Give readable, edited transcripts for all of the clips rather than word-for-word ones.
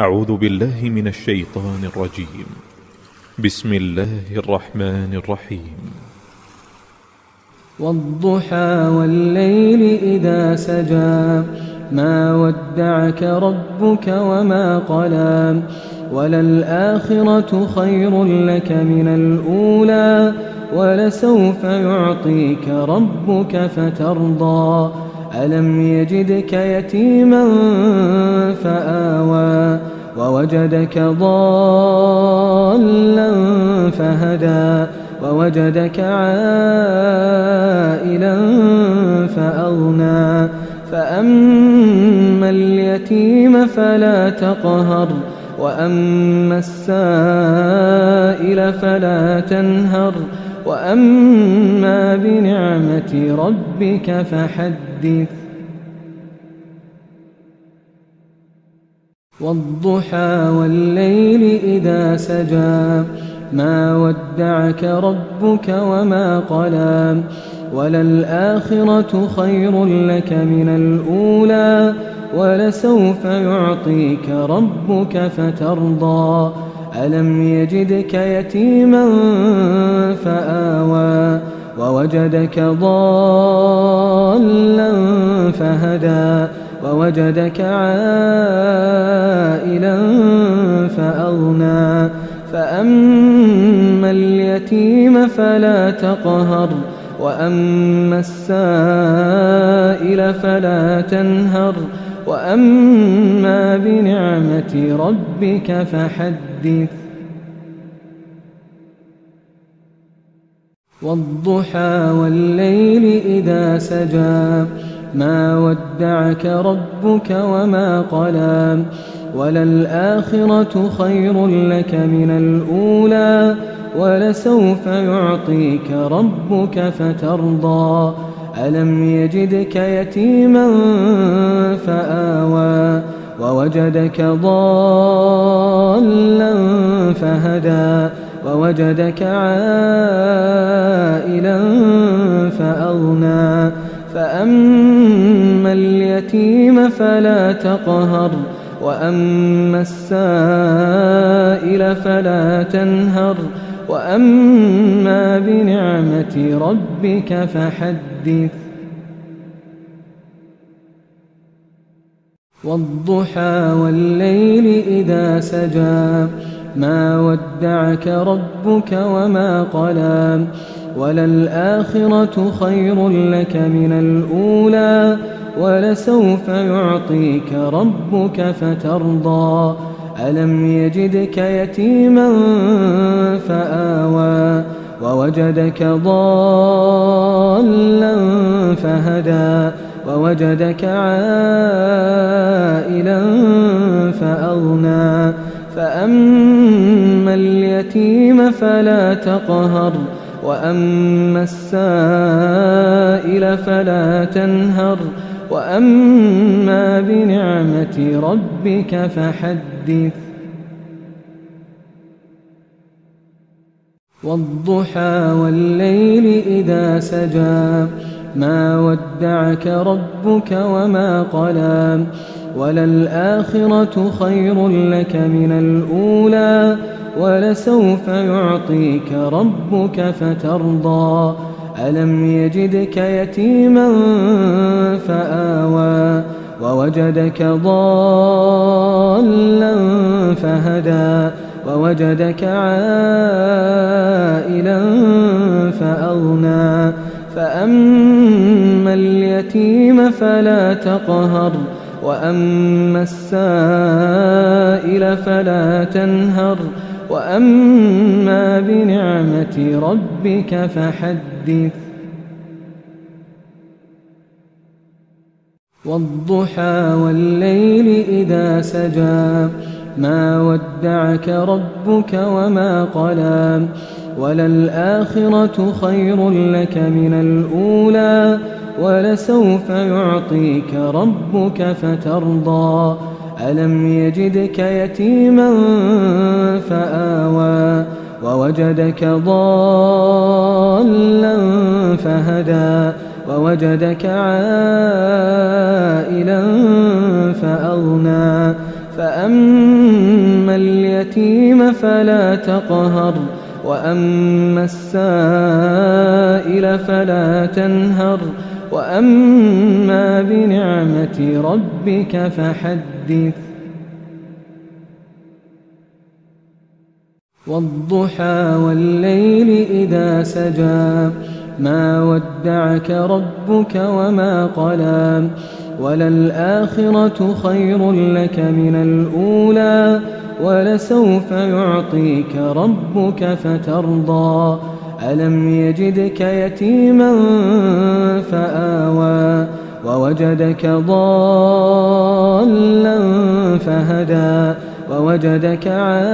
أعوذ بالله من الشيطان الرجيم. بسم الله الرحمن الرحيم. والضحى والليل إذا سجى ما ودعك ربك وما قلى وللآخرة خير لك من الأولى ولسوف يعطيك ربك فترضى ألم يجدك يتيما فآوى ووجدك ضالا فهدى ووجدك عائلا فأغنى فأما اليتيم فلا تقهر وأما السائل فلا تنهر وأما بنعمة ربك فحدث. والضحى والليل إذا سجى ما ودعك ربك وما قلى وللآخرة خير لك من الأولى ولسوف يعطيك ربك فترضى ألم يجدك يتيما فآوى ووجدك ضالا فهدى ووجدك عائلا فأغنى فأما اليتيم فلا تقهر وأما السائل فلا تنهر وأما بنعمة ربك فحدث. والضحى والليل إذا سجى ما ودعك ربك وما قلى وللآخرة خير لك من الأولى ولسوف يعطيك ربك فترضى ألم يجدك يتيما فآوى ووجدك ضالا فهدى ووجدك عائلا فأغنى فأما اليتيم فلا تقهر وأما السائل فلا تنهر وأما بنعمة ربك فحدث. والضحى والليل إذا سجى ما ودعك ربك وما قلى وللآخرة خير لك من الأولى ولسوف يعطيك ربك فترضى ألم يجدك يتيما فآوى ووجدك ضالا فهدى ووجدك عائلا فأغنى فأما اليتيم فلا تقهر وأما السائل فلا تنهر وأما بنعمة ربك فحدث. والضحى والليل إذا سجى ما ودعك ربك وما قلى وللآخرة خير لك من الأولى ولسوف يعطيك ربك فترضى ألم يجدك يتيما فآوى ووجدك ضالا فهدى ووجدك عائلا فأغنى فأما اليتيم فلا تقهر وأما السائل فلا تنهر وأما بنعمة ربك فحدث. والضحى والليل إذا سجى ما ودعك ربك وما قلى وللآخرة خير لك من الأولى ولسوف يعطيك ربك فترضى ألم يجدك يتيما فآوى ووجدك ضالا فهدى ووجدك عائلا فأغنى فأما اليتيم فلا تقهر وأما السائل فلا تنهر وأما بنعمة ربك فحدث والضحى والليل إذا سجى ما ودعك ربك وما قلى وللآخرة خير لك من الأولى ولسوف يعطيك ربك فترضى ألم يجدك يتيما فآوى ووجدك ضالا فهدى ووجدك عائلا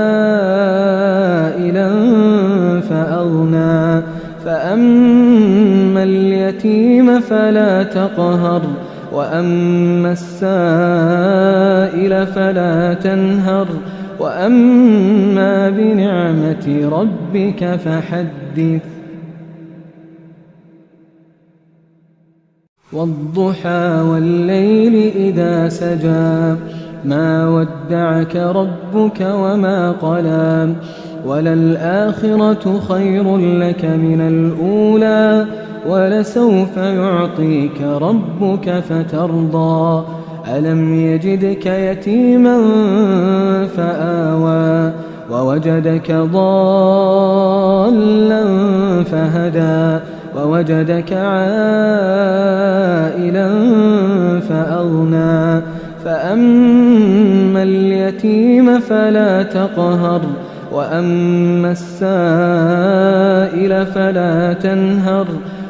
فأغنى فأما اليتيم فلا تقهر وأما السائل فلا تنهر وأما بنعمة ربك فحدث والضحى والليل إذا سجى ما ودعك ربك وما قلى وللآخرة خير لك من الأولى ولسوف يعطيك ربك فترضى ألم يجدك يتيما فآوى ووجدك ضالا فهدى ووجدك عائلا فأغنى فأما اليتيم فلا تقهر وأما السائل فلا تنهر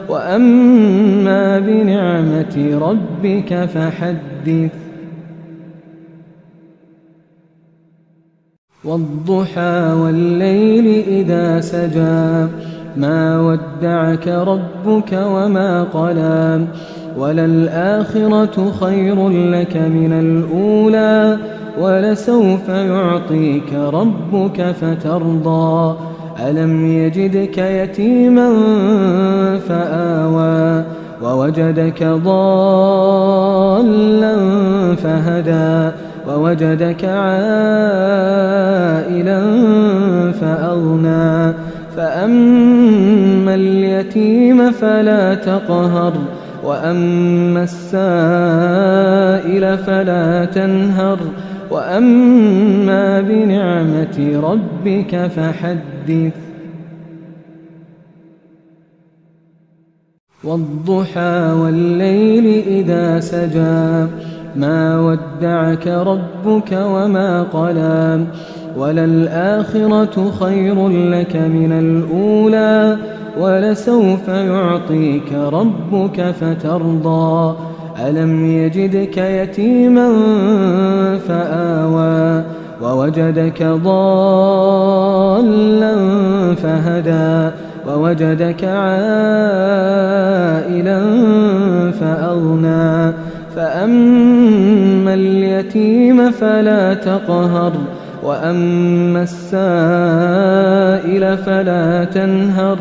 وأما بنعمة ربك فحدث والضحى والليل إذا سجى ما ودعك ربك وما قلى وللآخرة خير لك من الأولى ولسوف يعطيك ربك فترضى ألم يجدك يتيما فآوى ووجدك ضالا فهدى ووجدك عائلا فأغنى فأما اليتيم فلا تقهر وأما السائل فلا تنهر وأما بنعمة ربك فحدث والضحى والليل إذا سجى ما ودعك ربك وما قلى وللآخرة خير لك من الأولى ولسوف يعطيك ربك فترضى ألم يجدك يتيما فآوى ووجدك ضالا فهدى ووجدك عائلا فأغنى فأما اليتيم فلا تقهر وأما السائل فلا تنهر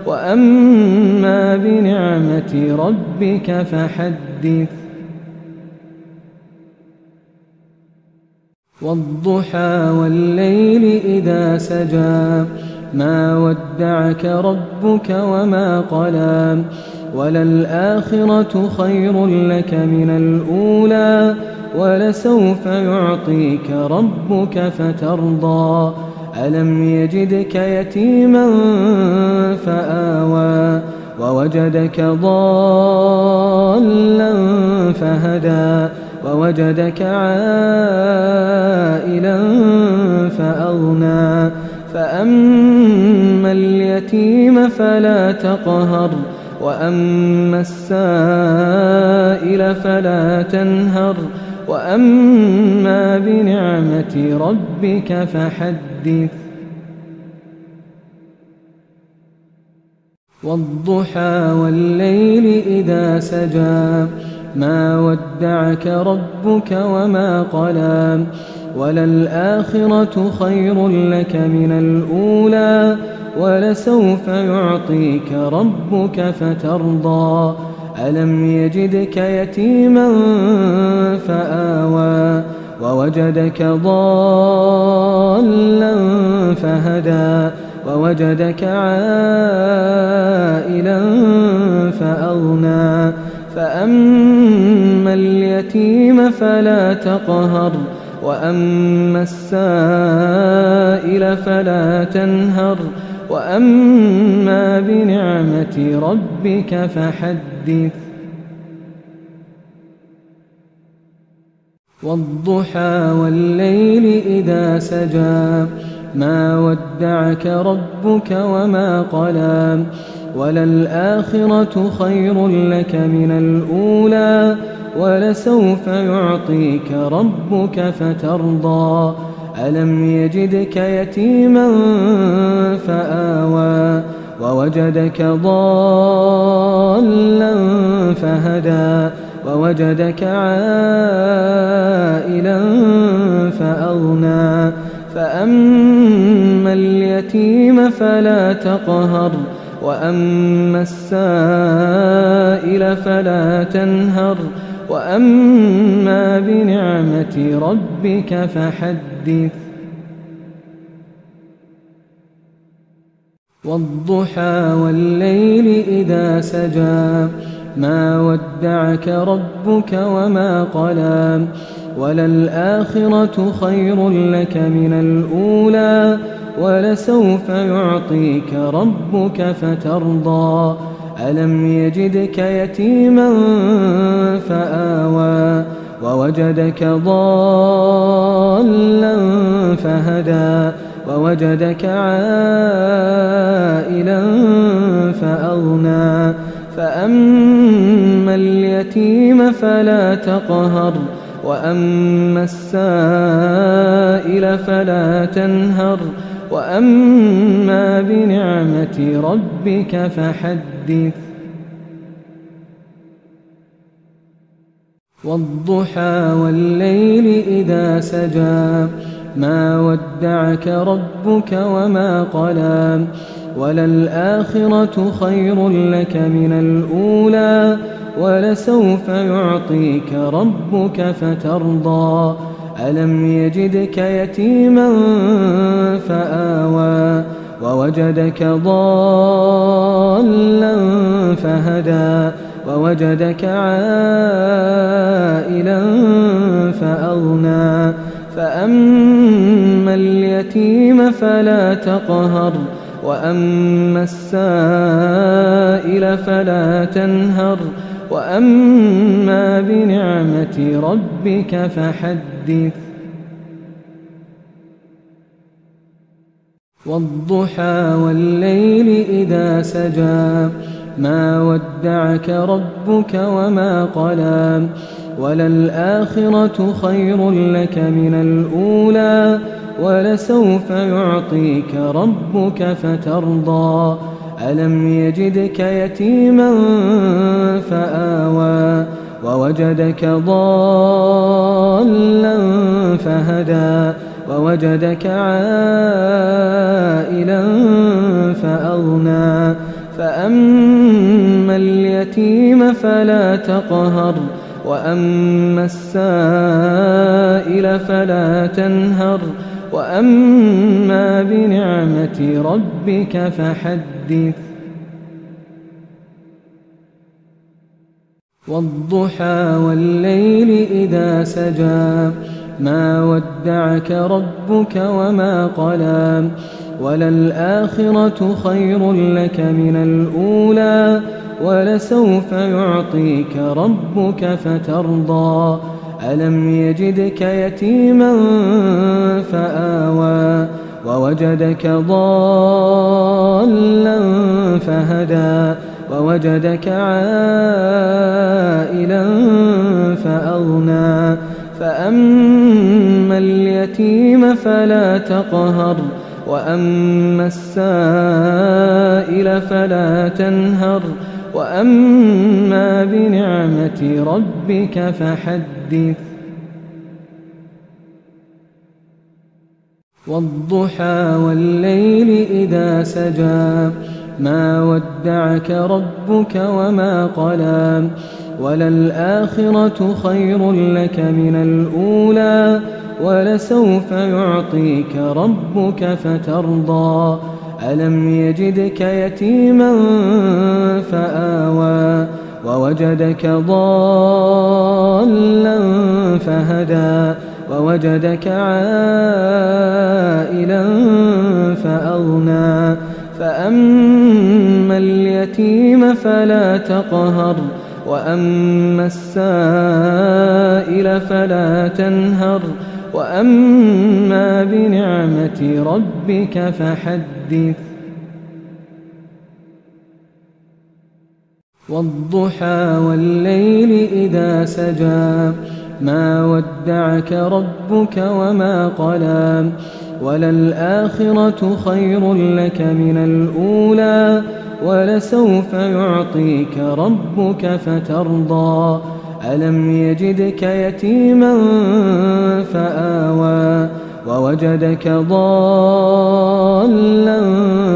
وأما بنعمة ربك فحدث والضحى والليل إذا سجى ما ودعك ربك وما قلى وللآخرة خير لك من الأولى ولسوف يعطيك ربك فترضى ألم يجدك يتيما فآوى ووجدك ضالا فهدى ووجدك عائلا فأغنى فأما اليتيم فلا تقهر وأما السائل فلا تنهر وأما بنعمة ربك فحدث والضحى والليل إذا سجى ما ودعك ربك وما قلى وللآخرة خير لك من الأولى ولسوف يعطيك ربك فترضى ألم يجدك يتيما فآوى ووجدك ضالا فهدى ووجدك عائلا فأغنى فأما اليتيم فلا تقهر وأما السائل فلا تنهر وأما بنعمة ربك فحدث والضحى والليل إذا سجى ما ودعك ربك وما قلى وللآخرة خير لك من الأولى ولسوف يعطيك ربك فترضى ألم يجدك يتيما فآوى ووجدك ضالا فهدى ووجدك عائلا فأغنى فأما اليتيم فلا تقهر وأما السائل فلا تنهر وأما بنعمة ربك فحدث والضحى والليل إذا سجى ما ودعك ربك وما قلى وللآخرة خير لك من الأولى ولسوف يعطيك ربك فترضى ألم يجدك يتيما فآوى ووجدك ضالا فهدى ووجدك عائلا فأغنى فأما اليتيم فلا تقهر وأما السائل فلا تنهر وأما بنعمة ربك فحدث والضحى والليل إذا سجى ما ودعك ربك وما قلى وللآخرة خير لك من الأولى ولسوف يعطيك ربك فترضى ألم يجدك يتيما فآوى ووجدك ضالا فهدى ووجدك عائلا فأغنى فأما اليتيم فلا تقهر وأما السائل فلا تنهر وأما بنعمة ربك فحدث والضحى والليل إذا سجى ما ودعك ربك وما قلى وللآخرة خير لك من الأولى ولسوف يعطيك ربك فترضى ألم يجدك يتيما فآوى ووجدك ضالا فهدى ووجدك عائلا فأغنى فأما اليتيم فلا تقهر وأما السائل فلا تنهر وأما بنعمة ربك فحدث والضحى والليل إذا سجى ما ودعك ربك وما قلى وللآخرة خير لك من الأولى ولسوف يعطيك ربك فترضى ألم يجدك يتيما فآوى ووجدك ضالا فهدى ووجدك عائلا فأغنى فأما اليتيم فلا تقهر وأما السائل فلا تنهر وأما بنعمة ربك فحدث والضحى والليل إذا سجى ما ودعك ربك وما قلى وللآخرة خير لك من الأولى ولسوف يعطيك ربك فترضى ألم يجدك يتيما فآوى ووجدك ضالا فهدى ووجدك عائلا فأغنى فأما اليتيم فلا تقهر وأما السائل فلا تنهر وأما بنعمة ربك فحدث والضحى والليل إذا سجى ما ودعك ربك وما قلى وللآخرة خير لك من الأولى ولسوف يعطيك ربك فترضى ألم يجدك يتيما فآوى ووجدك ضالا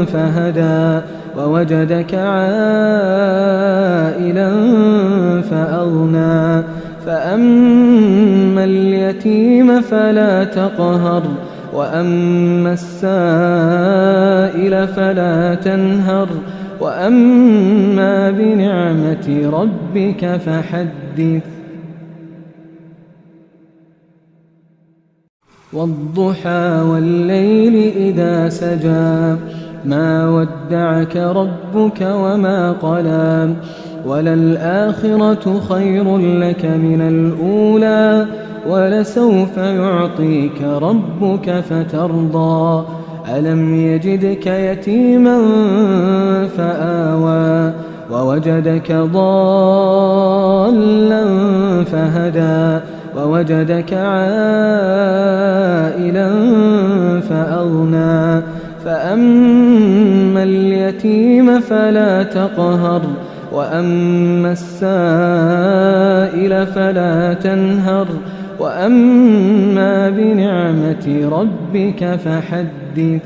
فهدى ووجدك عائلا فأغنى فأما اليتيم فلا تقهر وأما السائل فلا تنهر وأما بنعمة ربك فحدث والضحى والليل إذا سجى ما ودعك ربك وما قلى وللآخرة خير لك من الأولى ولسوف يعطيك ربك فترضى ألم يجدك يتيما فآوى ووجدك ضالا فهدى ووجدك عائلا فأغنى فأما اليتيم فلا تقهر وأما السائل فلا تنهر وأما بنعمة ربك فحدث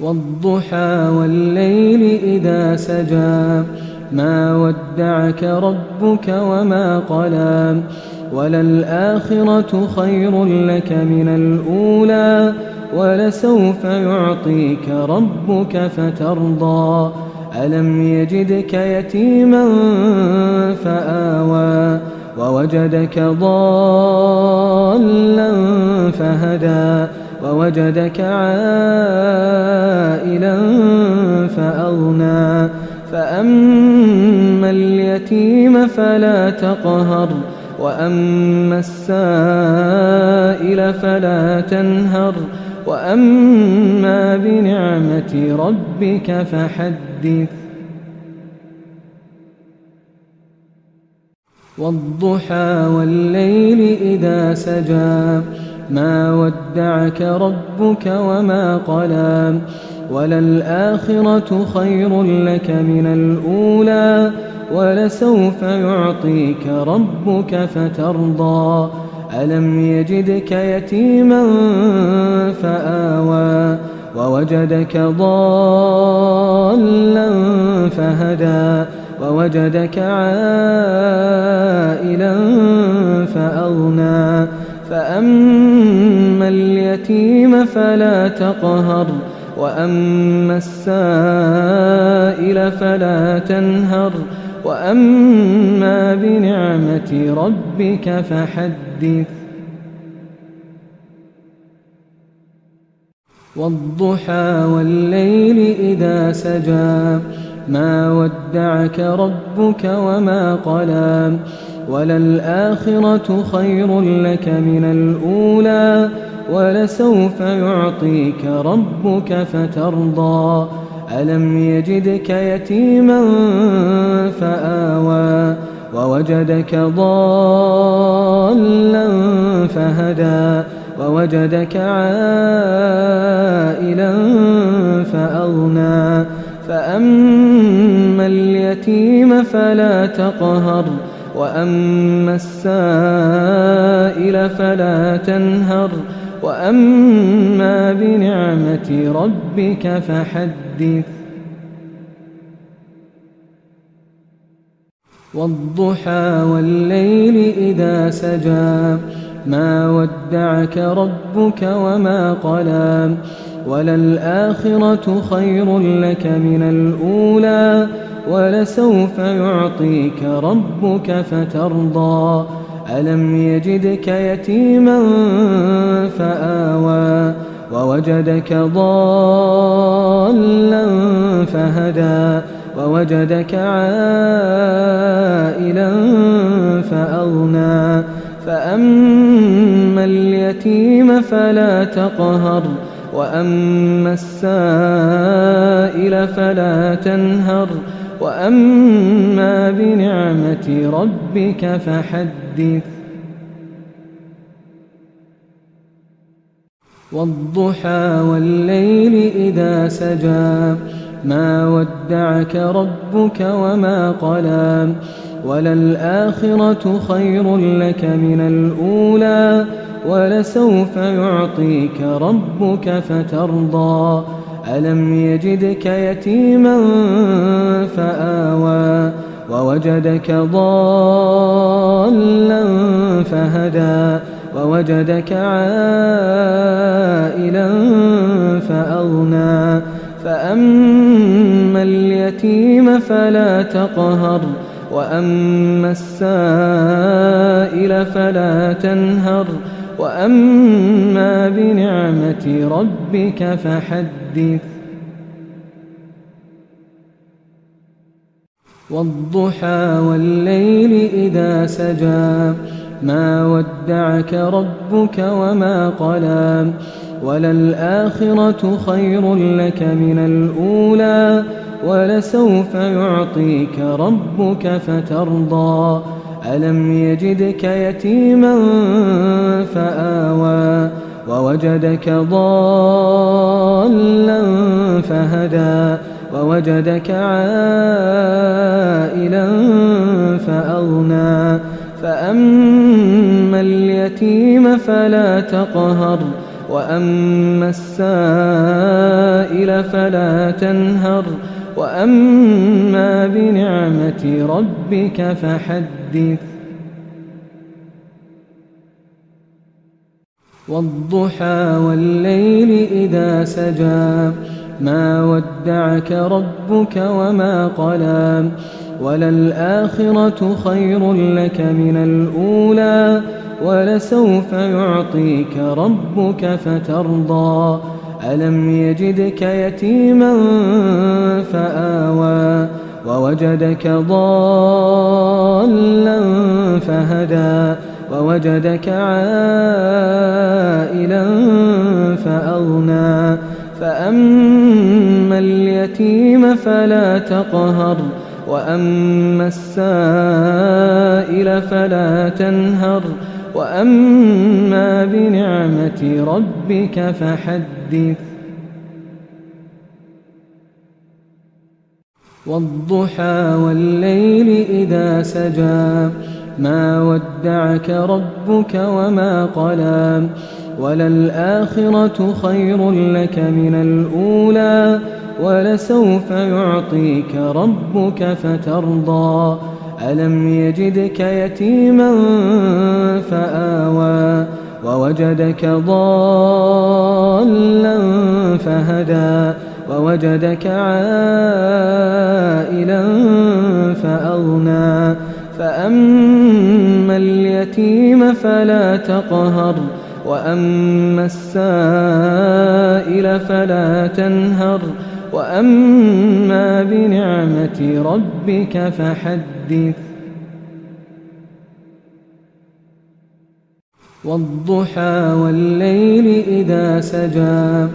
والضحى والليل إذا سجى ما ودعك ربك وما قلى وللآخرة خير لك من الأولى ولسوف يعطيك ربك فترضى ألم يجدك يتيما فآوى ووجدك ضالا فهدى ووجدك عائلا فأغنى فأما اليتيم فلا تقهر وأما السائل فلا تنهر وأما بنعمة ربك فحدث والضحى والليل إذا سجى ما ودعك ربك وما قلى وللآخرة خير لك من الأولى ولسوف يعطيك ربك فترضى ألم يجدك يتيما فآوى ووجدك ضالا فهدى ووجدك عائلا فأغنى فأما اليتيم فلا تقهر وأما السائل فلا تنهر وأما بنعمة ربك فحدث والضحى والليل إذا سجى ما ودعك ربك وما قلى وللآخرة خير لك من الأولى ولسوف يعطيك ربك فترضى ألم يجدك يتيما فآوى ووجدك ضالا فهدى ووجدك عائلا فأغنى فأما اليتيم فلا تقهر وأما السائل فلا تنهر وأما بنعمة ربك فحدث والضحى والليل إذا سجى ما ودعك ربك وما قلى وللآخرة خير لك من الأولى ولسوف يعطيك ربك فترضى ألم يجدك يتيما فآوى ووجدك ضالا فهدى ووجدك عائلا فأغنى فأما اليتيم فلا تقهر وأما السائل فلا تنهر وأما بنعمة ربك فحدث والضحى والليل إذا سجى ما ودعك ربك وما قلى وللآخرة خير لك من الأولى ولسوف يعطيك ربك فترضى ألم يجدك يتيما فآوى ووجدك ضالا فهدى ووجدك عائلا فأغنى فأما اليتيم فلا تقهر وأما السائل فلا تنهر وأما بنعمة ربك فحدث والضحى والليل إذا سجى ما ودعك ربك وما قلى وللآخرة خير لك من الأولى ولسوف يعطيك ربك فترضى ألم يجدك يتيما فآوى ووجدك ضالا فهدى ووجدك عائلا فأغنى فأما اليتيم فلا تقهر وأما السائل فلا تنهر وأما بنعمة ربك فحدث والضحى والليل إذا سجى ما ودعك ربك وما قلى وللآخرة خير لك من الأولى ولسوف يعطيك ربك فترضى ألم يجدك يتيما فآوى ووجدك ضالا فهدى ووجدك عائلا فأغنى فأما اليتيم فلا تقهر وأما السائل فلا تنهر وأما بنعمة ربك فحدث والضحى والليل إذا سجى ما ودعك ربك وما قلى وللآخرة خير لك من الأولى ولسوف يعطيك ربك فترضى ألم يجدك يتيما فآوى ووجدك ضالا فهدى ووجدك عائلا فأغنى فأما اليتيم فلا تقهر وأما السائل فلا تنهر وأما بنعمة ربك فحدث والضحى والليل إذا سجى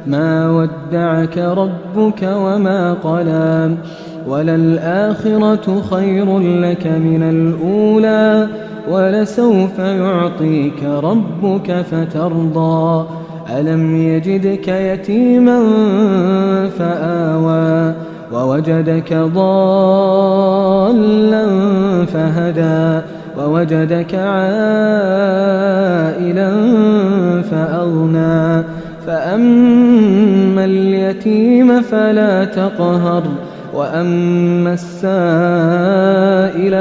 ما ودعك ربك وما قلى وللآخرة خير لك من الأولى ولسوف يعطيك ربك فترضى ألم يجدك يتيما فآوى ووجدك ضالا فهدى ووجدك عائلا فأغنى فأما اليتيم فلا تقهر وأما السائل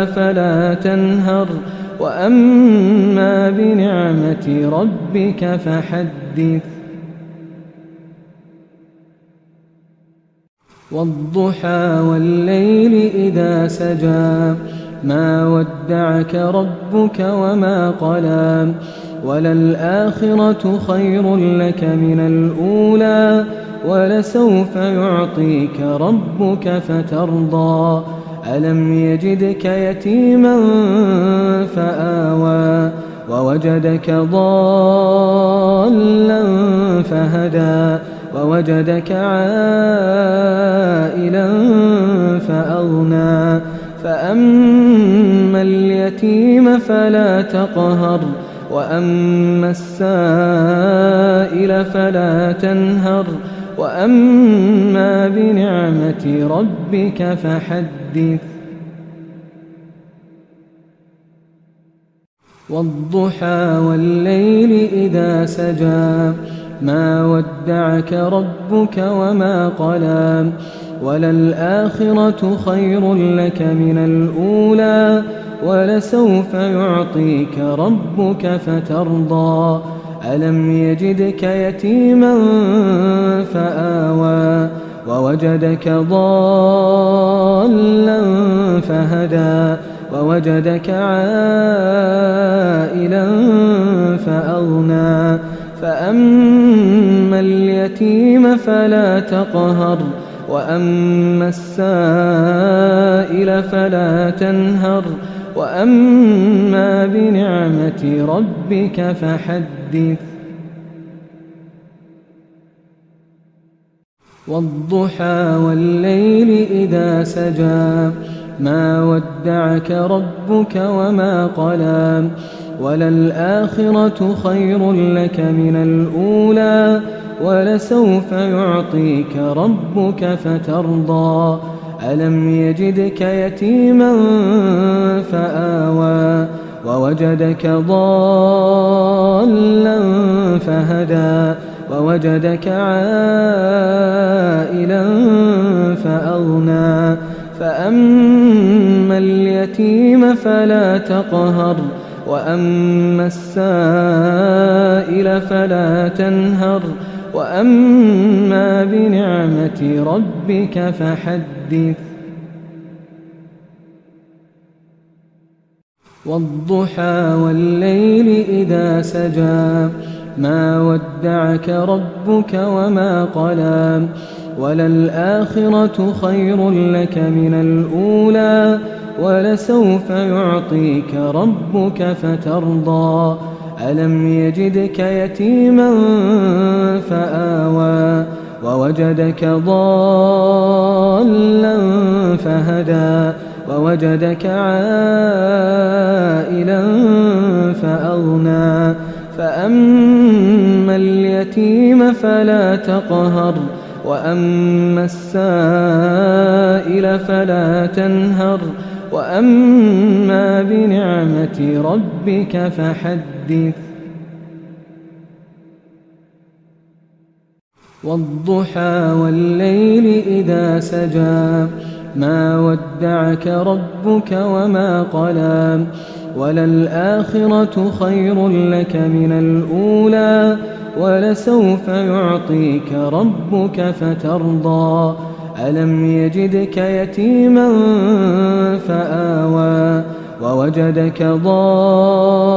فلا تنهر وأما بنعمة ربك فحدث. والضحى والليل إذا سجى ما ودعك ربك وما قلى وللآخرة خير لك من الأولى ولسوف يعطيك ربك فترضى ألم يجدك يتيما فآوى ووجدك ضالا فهدى ووجدك عائلا فأغنى فأما اليتيم فلا تقهر وأما السائل فلا تنهر وأما بنعمة ربك فحدث. والضحى والليل إذا سجى ما ودعك ربك وما قلى وللآخرة خير لك من الأولى ولسوف يعطيك ربك فترضى ألم يجدك يتيما فآوى ووجدك ضالا فهدى ووجدك عائلا فأغنى فأما اليتيم فلا تقهر وأما السائل فلا تنهر وأما بنعمة ربك فحدث. والضحى والليل إذا سجى ما ودعك ربك وما قلى وللآخرة خير لك من الأولى ولسوف يعطيك ربك فترضى ألم يجدك يتيما فآوى ووجدك ضالا فهدى ووجدك عائلا فأغنى فأما اليتيم فلا تقهر وأما السائل فلا تنهر وأما بنعمة ربك فحدث. والضحى والليل إذا سجى ما ودعك ربك وما قلى وللآخرة خير لك من الأولى ولسوف يعطيك ربك فترضى ألم يجدك يتيما فآوى ووجدك ضالا فهدى ووجدك عائلا فأغنى فأما اليتيم فلا تقهر وأما السائل فلا تنهر وأما بنعمة ربك فحدث. والضحى والليل إذا سجى ما ودعك ربك وما قلى وللآخرة خير لك من الأولى ولسوف يعطيك ربك فترضى ألم يجدك يتيما فآوى ووجدك ضالا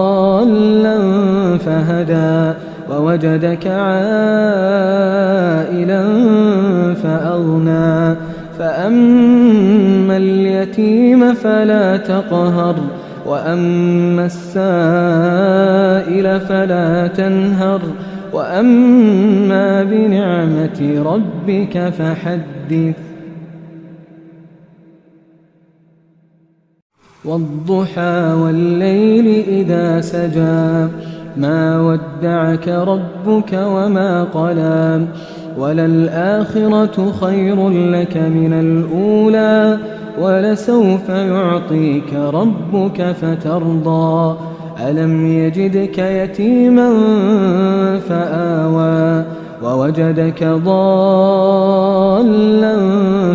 فهدى ووجدك عائلا فأغنى فأما اليتيم فلا تقهر وأما السائل فلا تنهر وأما بنعمة ربك فحدث. والضحى والليل إذا سجى ما ودعك ربك وما قلى وللآخرة خير لك من الأولى ولسوف يعطيك ربك فترضى ألم يجدك يتيما فآوى ووجدك ضالا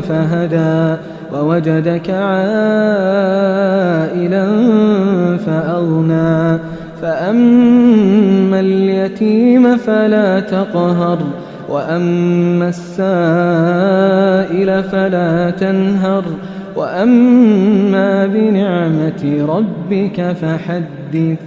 فهدى ووجدك عائلا فأغنى فأما اليتيم فلا تقهر وأما السائل فلا تنهر وأما بنعمة ربك فحدث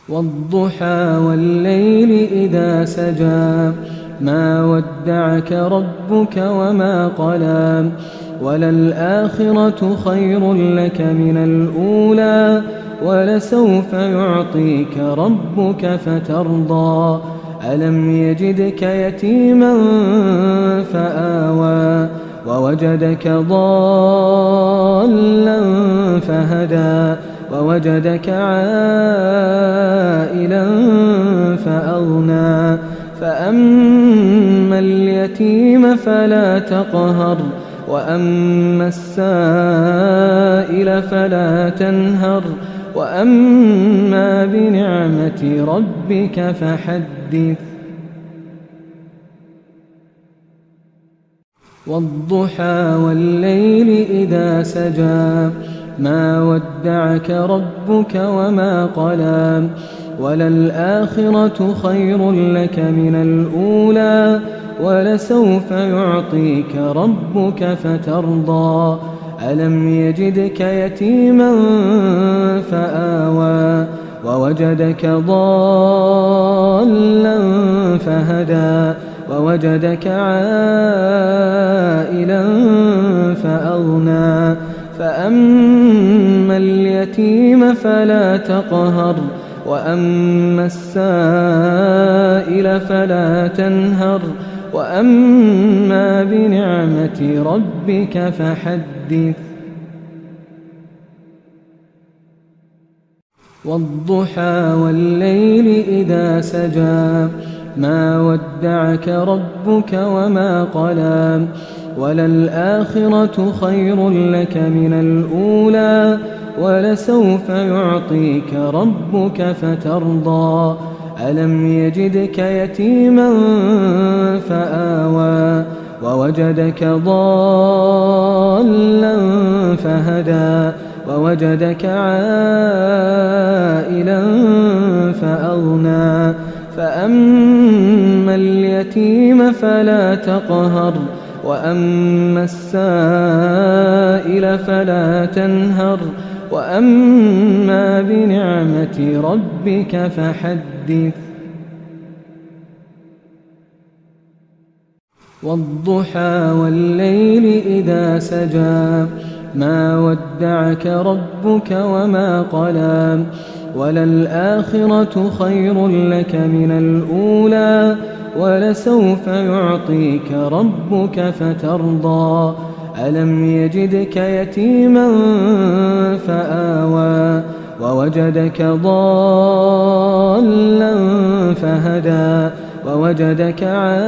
والضحى والليل إذا سجى ما ودعك ربك وما قلى وللآخرة خير لك من الأولى ولسوف يعطيك ربك فترضى ألم يجدك يتيما فآوى ووجدك ضالا فهدى ووجدك عائلا فأغنى فأما اليتيم فلا تقهر وأما السائل فلا تنهر وأما بنعمة ربك فحدث والضحى والليل إذا سجى ما ودعك ربك وما قلى وللآخرة خير لك من الأولى ولسوف يعطيك ربك فترضى ألم يجدك يتيما فآوى ووجدك ضالا فهدى ووجدك عائلا فأغنى فأما اليتيم فلا تقهر وأما السائل فلا تنهر وأما بنعمة ربك فحدث والضحى والليل إذا سجى ما ودعك ربك وما قلى وللآخرة خير لك من الأولى ولسوف يعطيك ربك فترضى ألم يجدك يتيما فآوى ووجدك ضالا فهدى ووجدك عائلا فأغنى فأما اليتيم فلا تقهر وأما السائل فلا تنهر وأما بنعمة ربك فحدث والضحى والليل إذا سجى ما ودعك ربك وما قلى وللآخرة خير لك من الأولى ولسوف يعطيك ربك فترضى ألم يجدك يتيما فآوى ووجدك ضالا فهدى ووجدك عائلا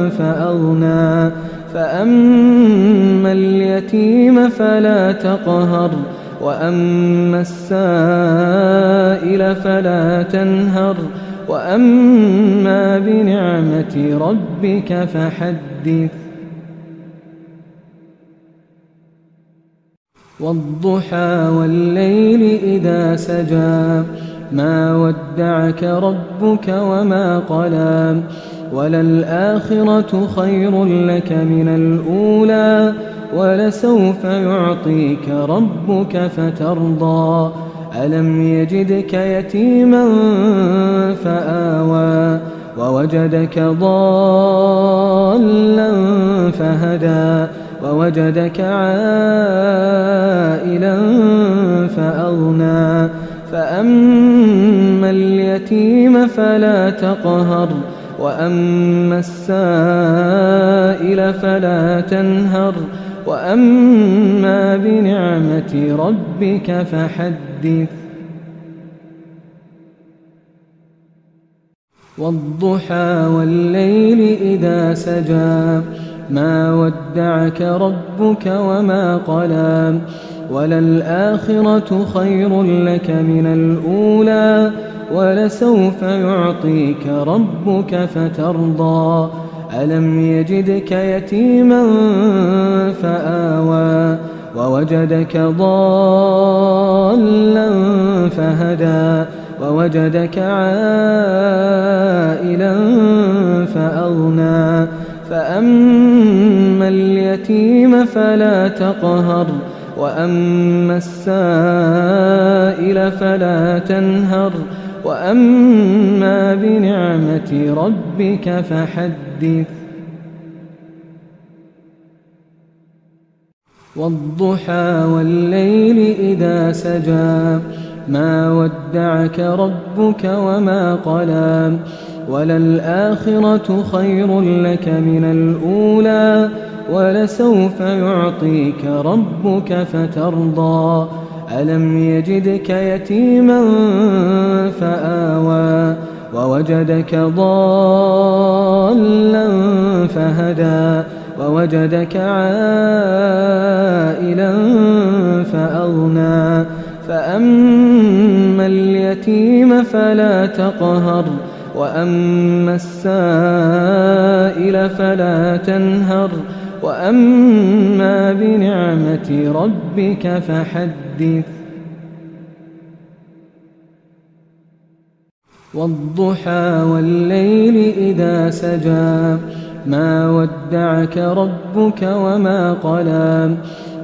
فأغنى فأما اليتيم فلا تقهر وأما السائل فلا تنهر وأما بنعمة ربك فحدث والضحى والليل إذا سجى ما ودعك ربك وما قلى وللآخرة خير لك من الأولى ولسوف يعطيك ربك فترضى ألم يجدك يتيما فآوى ووجدك ضالا فهدى ووجدك عائلا فأغنى فأما اليتيم فلا تقهر وأما السائل فلا تنهر وأما بنعمة ربك فحدث والضحى والليل إذا سجى ما ودعك ربك وما قلى وللآخرة خير لك من الأولى ولسوف يعطيك ربك فترضى ألم يجدك يتيما فآوى ووجدك ضالا فهدى ووجدك عائلا فأغنى فأما اليتيم فلا تقهر وأما السائل فلا تنهر وأما بنعمة ربك فحدث والضحى والليل إذا سجى ما ودعك ربك وما قلى وللآخرة خير لك من الأولى ولسوف يعطيك ربك فترضى ألم يجدك يتيما فآوى ووجدك ضالا فهدى ووجدك عائلا فأغنى فأما اليتيم فلا تقهر وأما السائل فلا تنهر وأما بنعمة ربك فحدث والضحى والليل إذا سجى ما ودعك ربك وما قلى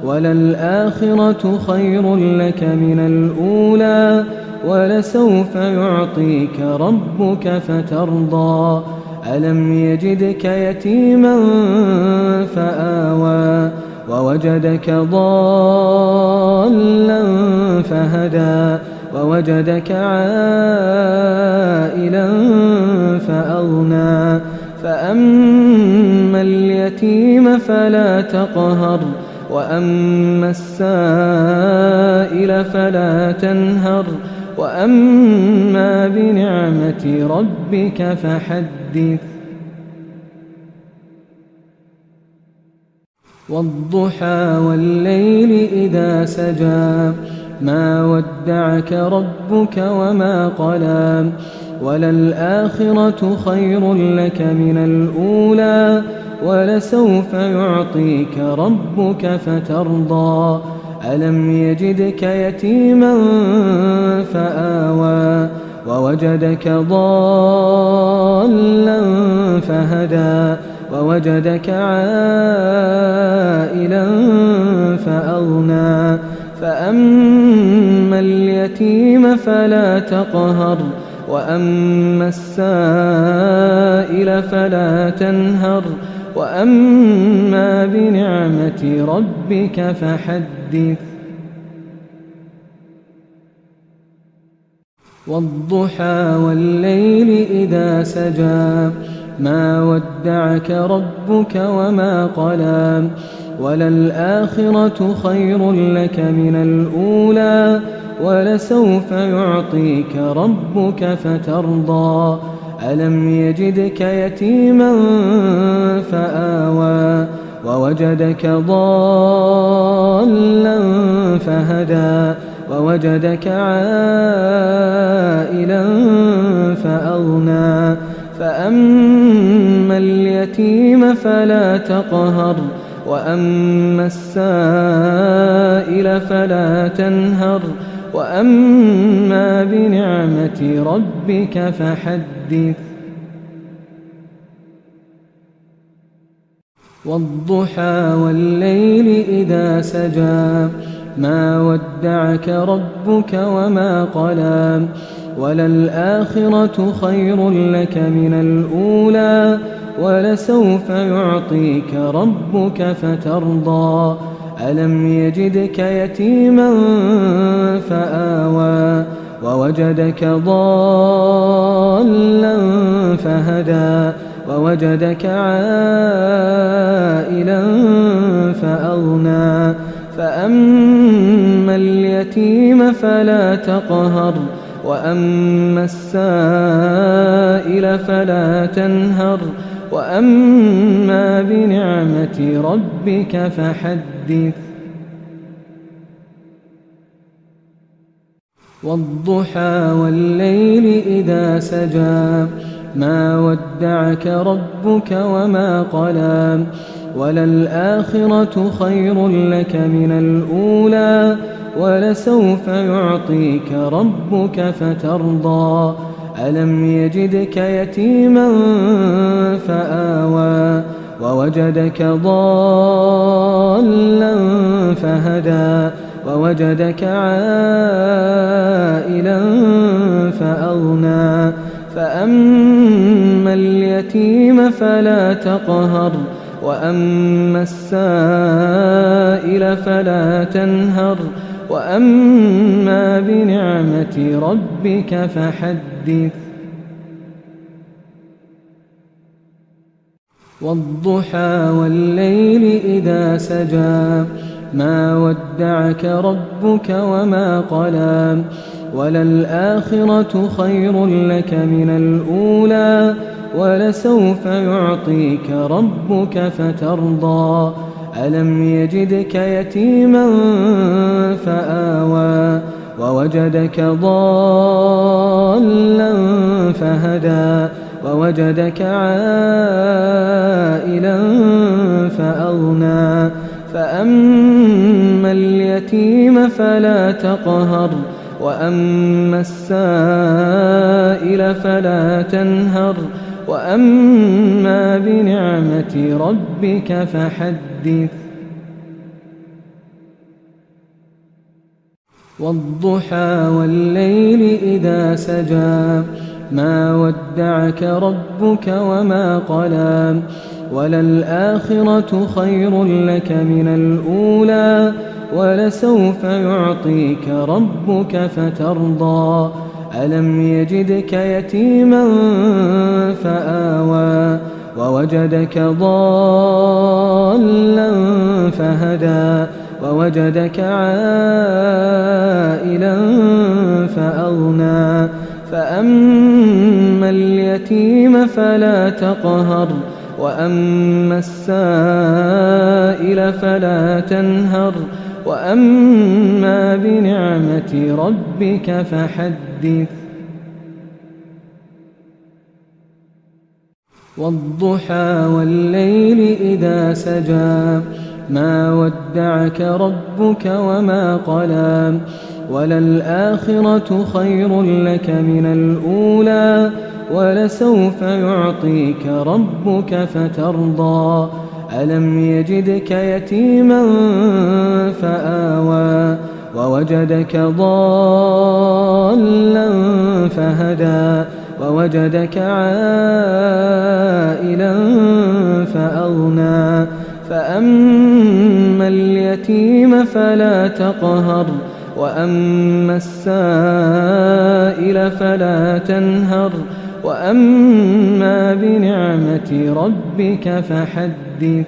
وللآخرة خير لك من الأولى ولسوف يعطيك ربك فترضى ألم يجدك يتيما فآوى ووجدك ضالا فهدى ووجدك عائلا فأغنى فأما اليتيم فلا تقهر وأما السائل فلا تنهر وأما بنعمة ربك فحدث والضحى والليل إذا سجى ما ودعك ربك وما قلى وللآخرة خير لك من الأولى ولسوف يعطيك ربك فترضى ألم يجدك يتيما فآوى ووجدك ضالا فهدى ووجدك عائلا فأغنى فأما اليتيم فلا تقهر وأما السائل فلا تنهر وأما بنعمة ربك فحدث والضحى والليل إذا سجى ما ودعك ربك وما قلى وللآخرة خير لك من الأولى ولسوف يعطيك ربك فترضى ألم يجدك يتيما فآوى ووجدك ضالا فهدى ووجدك عائلا فأغنى فأما اليتيم فلا تقهر وأما السائل فلا تنهر وأما بنعمة ربك فحدث والضحى والليل إذا سجى ما ودعك ربك وما قلى وللآخرة خير لك من الأولى ولسوف يعطيك ربك فترضى ألم يجدك يتيما فآوى ووجدك ضالا فهدى ووجدك عائلا فأغنى فأما اليتيم فلا تقهر وأما السائل فلا تنهر وأما بنعمة ربك فحدث والضحى والليل إذا سجى ما ودعك ربك وما قلى وللآخرة خير لك من الأولى ولسوف يعطيك ربك فترضى ألم يجدك يتيما فآوى ووجدك ضالا فهدى ووجدك عائلا فأغنى فأما اليتيم فلا تقهر وأما السائل فلا تنهر وأما بنعمة ربك فحدث والضحى والليل إذا سجى ما ودعك ربك وما قلى وللآخرة خير لك من الأولى ولسوف يعطيك ربك فترضى ألم يجدك يتيما فآوى ووجدك ضالا فهدى ووجدك عائلا فأغنى فأما اليتيم فلا تقهر وأما السائل فلا تنهر وأما بنعمة ربك فحدث والضحى والليل إذا سجى ما ودعك ربك وما قلى وللآخرة خير لك من الأولى ولسوف يعطيك ربك فترضى ألم يجدك يتيما فآوى ووجدك ضالا فهدى ووجدك عائلا فأغنى فأما اليتيم فلا تقهر وأما السائل فلا تنهر وأما بنعمة ربك فحدث والضحى والليل إذا سجى ما ودعك ربك وما قلى وللآخرة خير لك من الأولى ولسوف يعطيك ربك فترضى ألم يجدك يتيما فآوى ووجدك ضالا فهدى ووجدك عائلا فأغنى فأما اليتيم فلا تقهر وأما السائل فلا تنهر وأما بنعمة ربك فحدث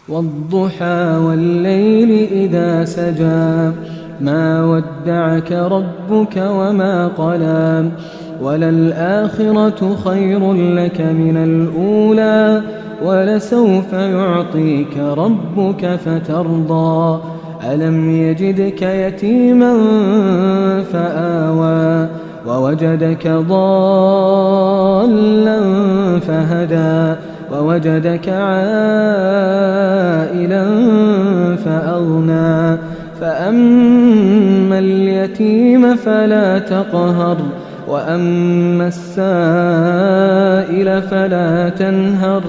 والضحى والليل إذا سجى ما ودعك ربك وما قلى وللآخرة خير لك من الأولى ولسوف يعطيك ربك فترضى ألم يجدك يتيما فآوى ووجدك ضالا فهدى ووجدك عائلا فأغنى فأما اليتيم فلا تقهر وأما السائل فلا تنهر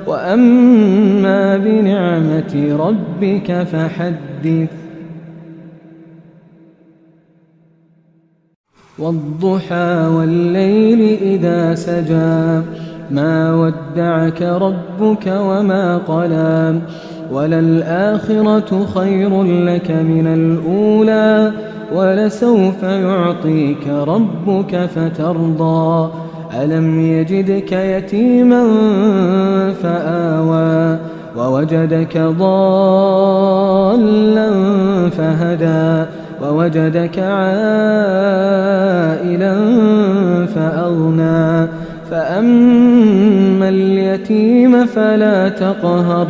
وأما بنعمة ربك فحدث والضحى والليل إذا سجى ما ودعك ربك وما قلى وللآخرة خير لك من الأولى ولسوف يعطيك ربك فترضى ألم يجدك يتيما فآوى ووجدك ضالا فهدى ووجدك عائلا فأغنى فأما اليتيم فلا تقهر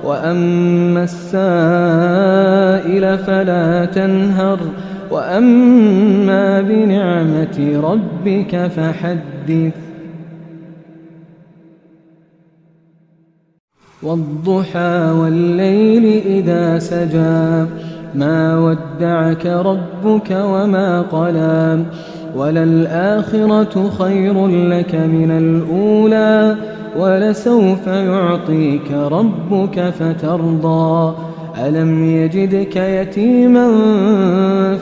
وأما السائل فلا تنهر وأما بنعمة ربك فحدث والضحى والليل إذا سجى ما ودعك ربك وما قلى وللآخرة خير لك من الأولى ولسوف يعطيك ربك فترضى ألم يجدك يتيما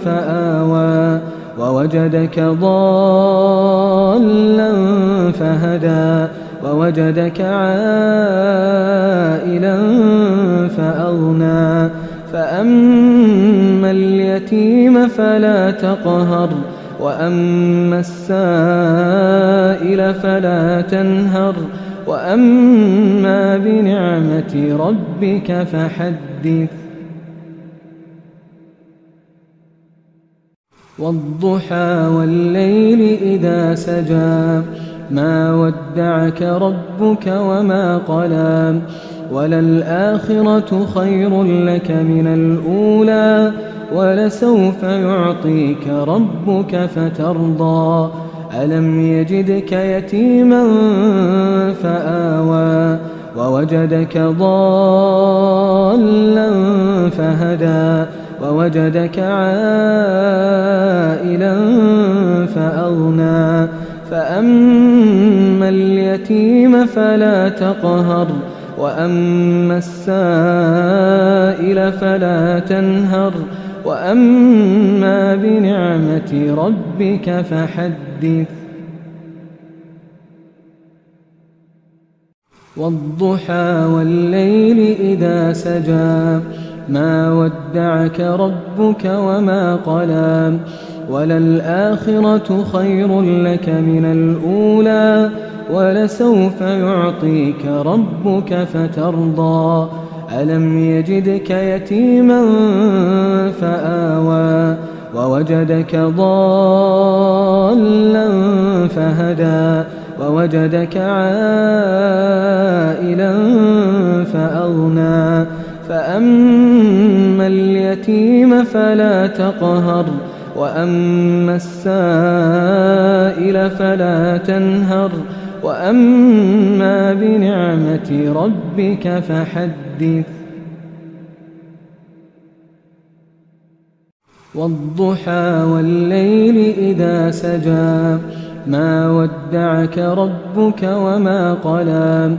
فآوى ووجدك ضالا فهدى ووجدك عائلا فأغنى فأما اليتيم فلا تقهر وأما السائل فلا تنهر وأما بنعمة ربك فحدث والضحى والليل إذا سجى ما ودعك ربك وما قلى وللآخرة خير لك من الأولى ولسوف يعطيك ربك فترضى ألم يجدك يتيما فآوى ووجدك ضالا فهدى ووجدك عائلا فأغنى فأما اليتيم فلا تقهر وأما السائل فلا تنهر وأما بنعمة ربك فحدث والضحى والليل إذا سجى ما ودعك ربك وما قلى وللآخرة خير لك من الأولى ولسوف يعطيك ربك فترضى ألم يجدك يتيما فآوى ووجدك ضالا فهدى ووجدك عائلا فأغنى فأما اليتيم فلا تقهر وأما السائل فلا تنهر وأما بنعمة ربك فحدث والضحى والليل إذا سجى ما ودعك ربك وما قلى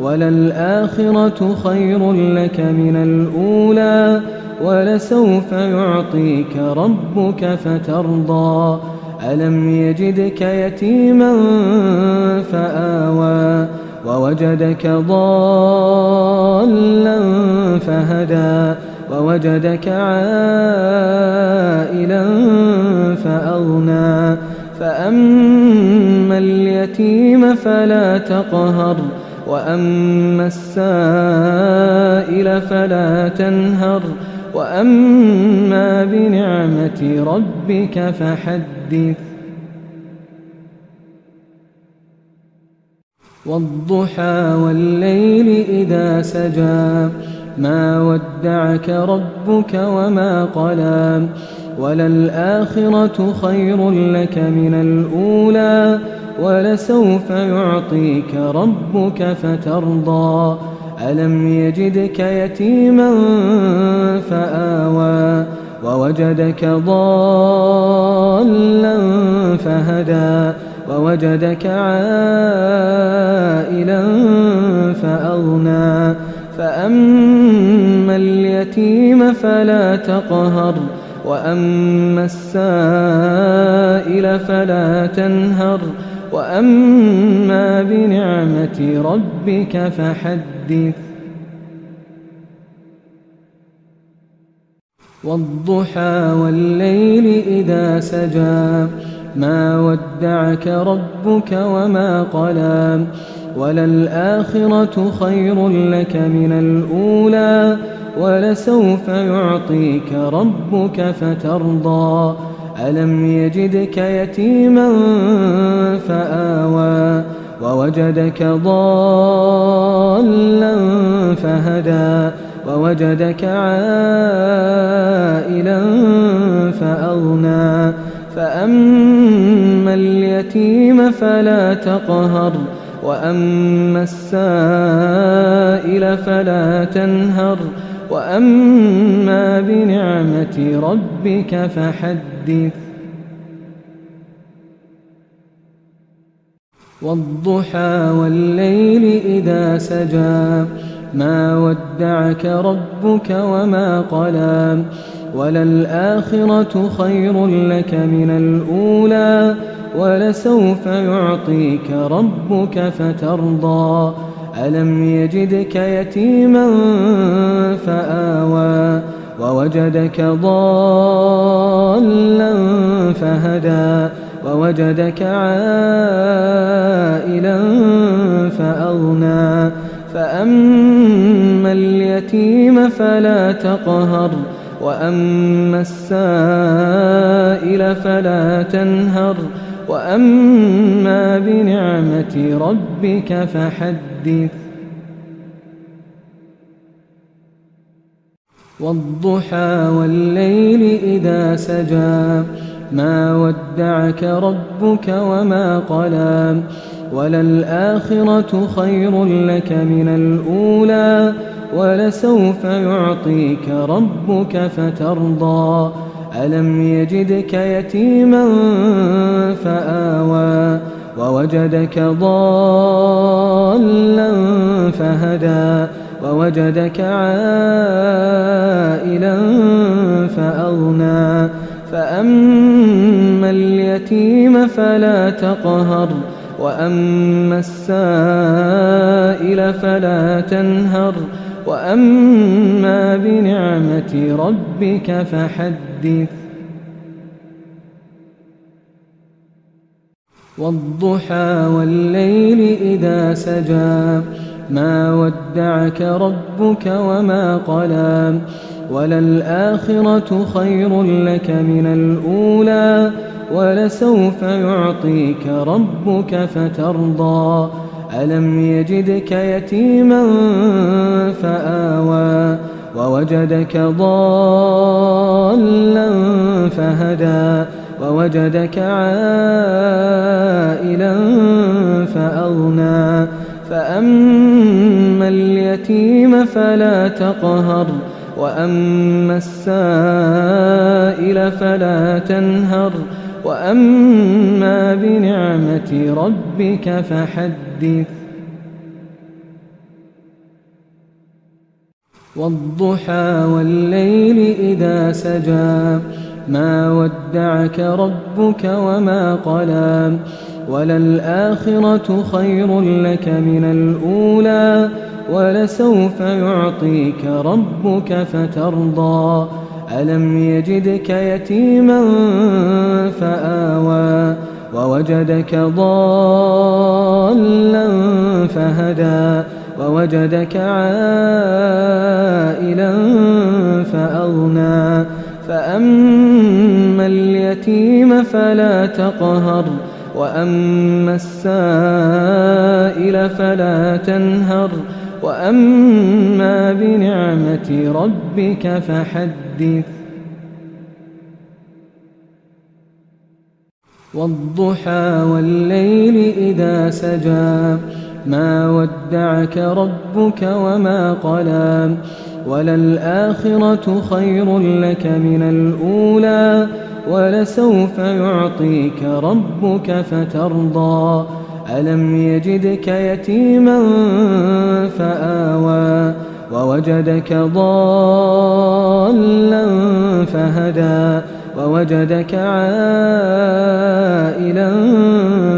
وللآخرة خير لك من الأولى ولسوف يعطيك ربك فترضى ألم يجدك يتيما فآوى ووجدك ضالا فهدى ووجدك عائلا فأغنى فأما اليتيم فلا تقهر وأما السائل فلا تنهر وأما بنعمة ربك فحدث والضحى والليل إذا سجى ما ودعك ربك وما قلى وللآخرة خير لك من الأولى ولسوف يعطيك ربك فترضى ألم يجدك يتيما فآوى ووجدك ضالا فهدى ووجدك عائلا فأغنى فأما اليتيم فلا تقهر وأما السائل فلا تنهر وأما بنعمة ربك فحدث والضحى والليل إذا سجى ما ودعك ربك وما قلى وللآخرة خير لك من الأولى ولسوف يعطيك ربك فترضى ألم يجدك يتيما فآوى ووجدك ضالا فهدى ووجدك عائلا فأغنى فأما اليتيم فلا تقهر وأما السائل فلا تنهر وأما بنعمة ربك فحدث والضحى والليل إذا سجى ما ودعك ربك وما قلى وللآخرة خير لك من الأولى ولسوف يعطيك ربك فترضى ألم يجدك يتيما فآوى ووجدك ضالا فهدى ووجدك عائلا فأغنى فأما اليتيم فلا تقهر وأما السائل فلا تنهر وأما بنعمة ربك فحدث والضحى والليل إذا سجى ما ودعك ربك وما قلى وللآخرة خير لك من الأولى ولسوف يعطيك ربك فترضى ألم يجدك يتيما فآوى ووجدك ضالا فهدى ووجدك عائلا فأغنى فأما اليتيم فلا تقهر وأما السائل فلا تنهر وأما بنعمة ربك فحدث والضحى والليل إذا سجى ما ودعك ربك وما قلى وللآخرة خير لك من الأولى ولسوف يعطيك ربك فترضى ألم يجدك يتيما فآوى ووجدك ضالا فهدى ووجدك عائلا فأغنى فأما اليتيم فلا تقهر وأما السائل فلا تنهر وأما بنعمة ربك فحدث والضحى والليل إذا سجى ما ودعك ربك وما قلى وللآخرة خير لك من الأولى ولسوف يعطيك ربك فترضى ألم يجدك يتيما فآوى ووجدك ضالا فهدى ووجدك عائلا فأغنى فأما اليتيم فلا تقهر وأما السائل فلا تنهر وأما بنعمة ربك فحدث والضحى والليل إذا سجى ما ودعك ربك وما قلى وللآخرة خير لك من الأولى ولسوف يعطيك ربك فترضى ألم يجدك يتيما فآوى ووجدك ضالا فهدى ووجدك عائلا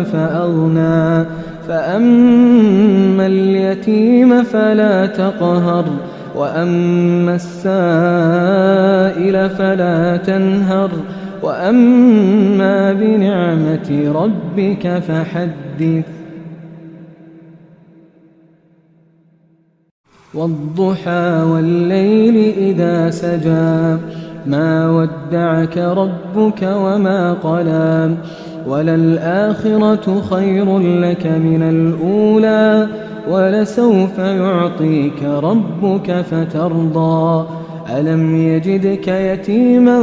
فأغنى فأما اليتيم فلا تقهر وأما السائل فلا تنهر وأما بنعمة ربك فحدث والضحى والليل إذا سجى ما ودعك ربك وما قلى وللآخرة خير لك من الأولى ولسوف يعطيك ربك فترضى ألم يجدك يتيما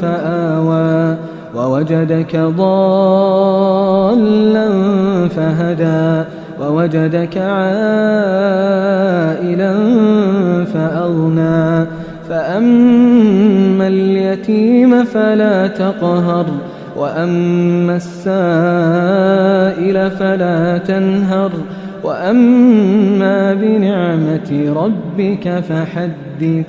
فآوى ووجدك ضالا فهدى ووجدك عائلا فأغنى فأما اليتيم فلا تقهر وأما السائل فلا تنهر وأما بنعمة ربك فحدث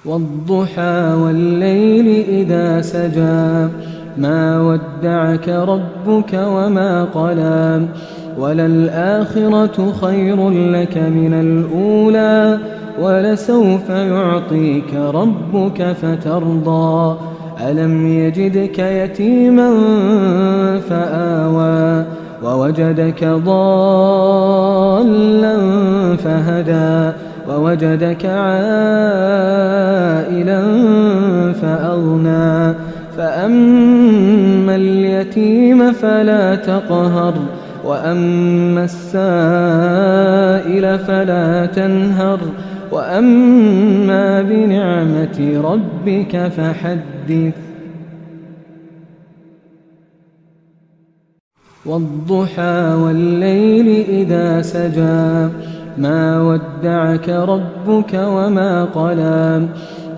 والضحى والليل إذا سجى ما ودعك ربك وما قلى وللآخرة خير لك من الأولى ولسوف يعطيك ربك فترضى ألم يجدك يتيما فآوى ووجدك ضالا فهدى ووجدك عائلا فأغنى فأما اليتيم فلا تقهر وأما السائل فلا تنهر وأما بنعمة ربك فحدث والضحى والليل إذا سجى ما ودعك ربك وما قلى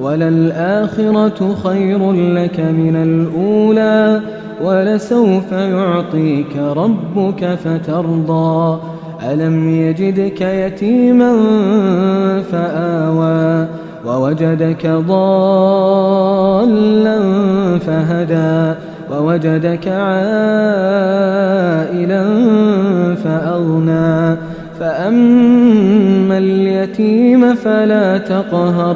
وللآخرة خير لك من الأولى ولسوف يعطيك ربك فترضى ألم يجدك يتيما فآوى ووجدك ضالا فهدى ووجدك عائلا فأغنى فأما اليتيم فلا تقهر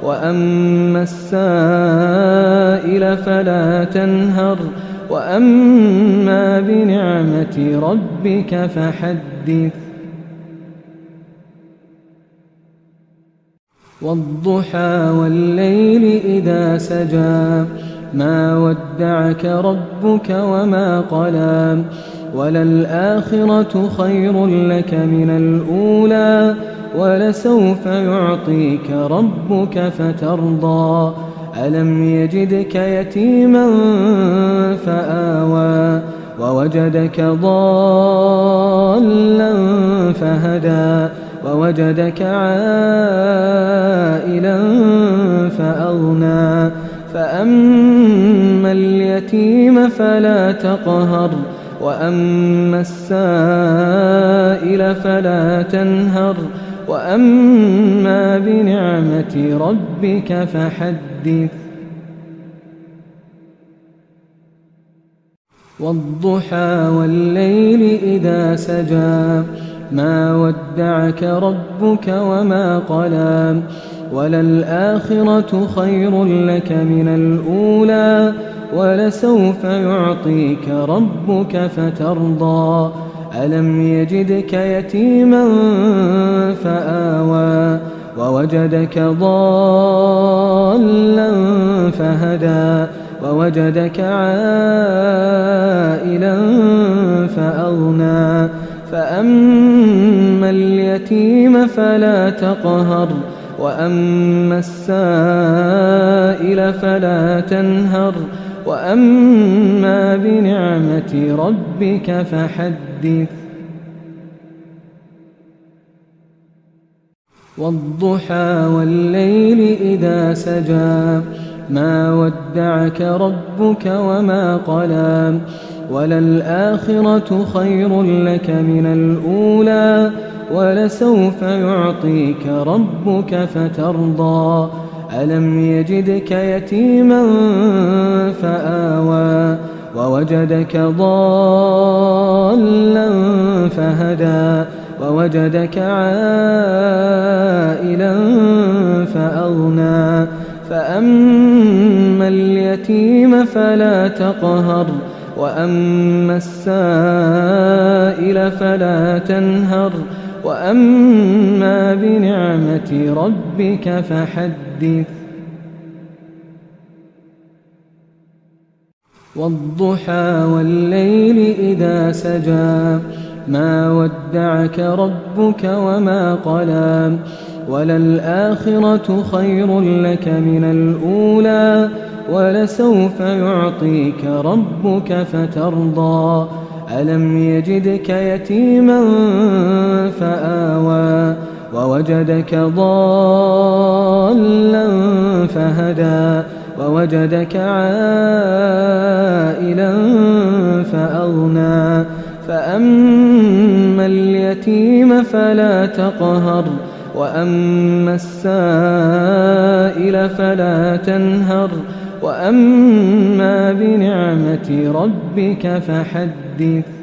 وأما السائل فلا تنهر وأما بنعمة ربك فحدث والضحى والليل إذا سجى ما ودعك ربك وما قلى وللآخرة خير لك من الأولى ولسوف يعطيك ربك فترضى ألم يجدك يتيما فآوى ووجدك ضالا فهدى ووجدك عائلا فأغنى فأما اليتيم فلا تقهر وأما السائل فلا تنهر وأما بنعمة ربك فحدث والضحى والليل إذا سجى ما ودعك ربك وما قلى وللآخرة خير لك من الأولى ولسوف يعطيك ربك فترضى ألم يجدك يتيما فآوى ووجدك ضالا فهدى ووجدك عائلا فأغنى فأما اليتيم فلا تقهر وأما السائل فلا تنهر وأما بنعمة ربك فحدث والضحى والليل إذا سجى ما ودعك ربك وما قلى وللآخرة خير لك من الأولى ولسوف يعطيك ربك فترضى ألم يجدك يتيما فآوى ووجدك ضالا فهدى ووجدك عائلا فأغنى فأما اليتيم فلا تقهر وأما السائل فلا تنهر وأما بنعمة ربك فحدث والضحى والليل إذا سجى ما ودعك ربك وما قلى وللآخرة خير لك من الأولى ولسوف يعطيك ربك فترضى ألم يجدك يتيما فآوى ووجدك ضالا فهدى ووجدك عائلا فأغنى فأما اليتيم فلا تقهر وأما السائل فلا تنهر وأما بنعمة ربك فحدث